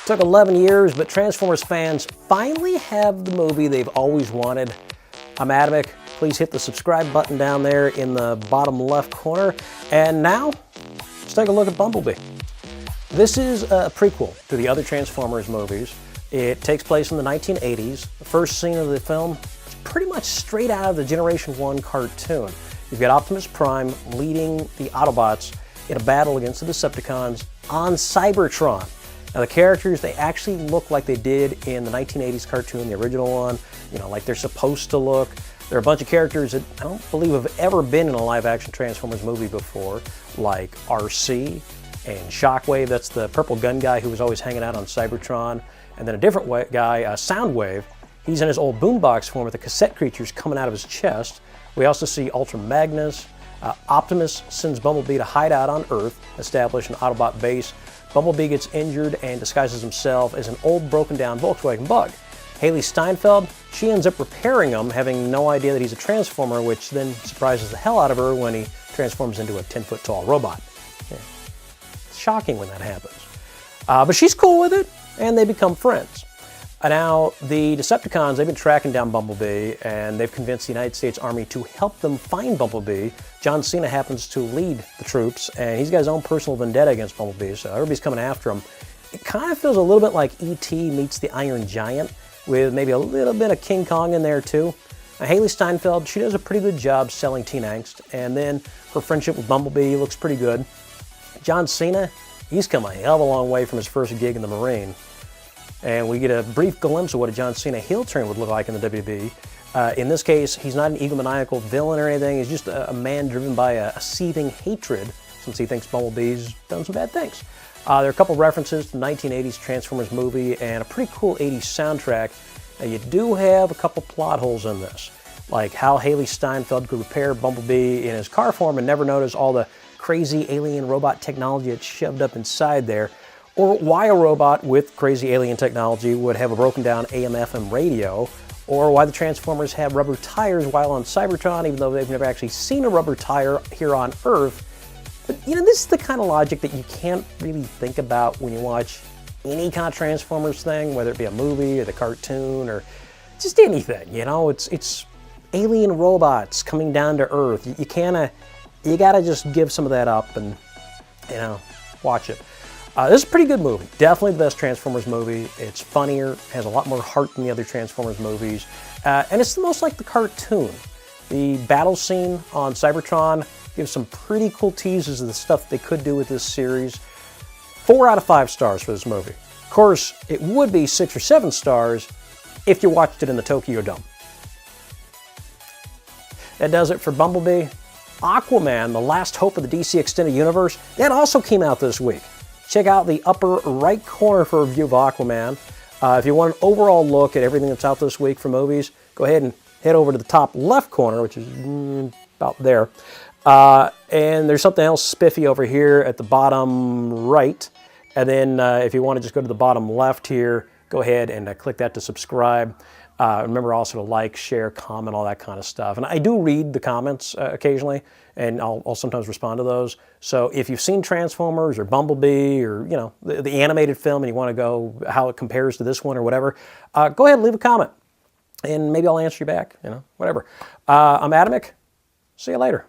Took 11 years, but Transformers fans finally have the movie they've always wanted. I'm Adamic. Please hit the subscribe button down there in the bottom left corner. And now, let's take a look at Bumblebee. This is a prequel to the other Transformers movies. It takes place in the 1980s. The first scene of the film is pretty much straight out of the Generation 1 cartoon. You've got Optimus Prime leading the Autobots in a battle against the Decepticons on Cybertron. Now the characters, they actually look like they did in the 1980s cartoon, the original one, like they're supposed to look. There are a bunch of characters that I don't believe have ever been in a live-action Transformers movie before, like RC and Shockwave, that's the purple gun guy who was always hanging out on Cybertron, and then a different guy, Soundwave. He's in his old boombox form with the cassette creatures coming out of his chest. We also see Ultra Magnus. Optimus sends Bumblebee to hide out on Earth, establish an Autobot base. Bumblebee gets injured and disguises himself as an old broken-down Volkswagen Bug. Hailee Steinfeld, she ends up repairing him, having no idea that he's a Transformer, which then surprises the hell out of her when he transforms into a 10-foot-tall robot. Yeah. It's shocking when that happens. But she's cool with it, and they become friends. Now, the Decepticons, they've been tracking down Bumblebee, and they've convinced the United States Army to help them find Bumblebee. John Cena happens to lead the troops, and he's got his own personal vendetta against Bumblebee, so everybody's coming after him. It kind of feels a little bit like E.T. meets the Iron Giant, with maybe a little bit of King Kong in there, too. Now, Hailee Steinfeld, she does a pretty good job selling teen angst, and then her friendship with Bumblebee looks pretty good. John Cena, he's come a hell of a long way from his first gig in the Marine. And we get a brief glimpse of what a John Cena heel turn would look like in the WWE. In this case, he's not an egomaniacal villain or anything. He's just a man driven by a seething hatred since he thinks Bumblebee's done some bad things. There are a couple references to the 1980s Transformers movie and a pretty cool 80s soundtrack. Now, you do have a couple plot holes in this, like how Hailee Steinfeld could repair Bumblebee in his car form and never notice all the crazy alien robot technology that's shoved up inside there. Or why a robot with crazy alien technology would have a broken down AM/FM radio, or why the Transformers have rubber tires while on Cybertron, even though they've never actually seen a rubber tire here on Earth. But this is the kind of logic that you can't really think about when you watch any kind of Transformers thing, whether it be a movie or the cartoon or just anything. It's alien robots coming down to Earth. You gotta just give some of that up and watch it. This is a pretty good movie. Definitely the best Transformers movie. It's funnier, has a lot more heart than the other Transformers movies, and it's the most like the cartoon. The battle scene on Cybertron gives some pretty cool teases of the stuff they could do with this series. 4 out of 5 stars for this movie. Of course, it would be 6 or 7 stars if you watched it in the Tokyo Dome. That does it for Bumblebee. Aquaman, the last hope of the DC Extended Universe, that also came out this week. Check out the upper right corner for a review of Aquaman. If you want an overall look at everything that's out this week for movies, go ahead and head over to the top left corner, which is about there. And there's something else spiffy over here at the bottom right. And then if you want to just go to the bottom left here, go ahead and click that to subscribe. Remember also to like, share, comment, all that kind of stuff. And I do read the comments occasionally, and I'll sometimes respond to those. So if you've seen Transformers or Bumblebee or the animated film and you want to go how it compares to this one or whatever, go ahead and leave a comment, and maybe I'll answer you back. Whatever. I'm Adamic. See you later.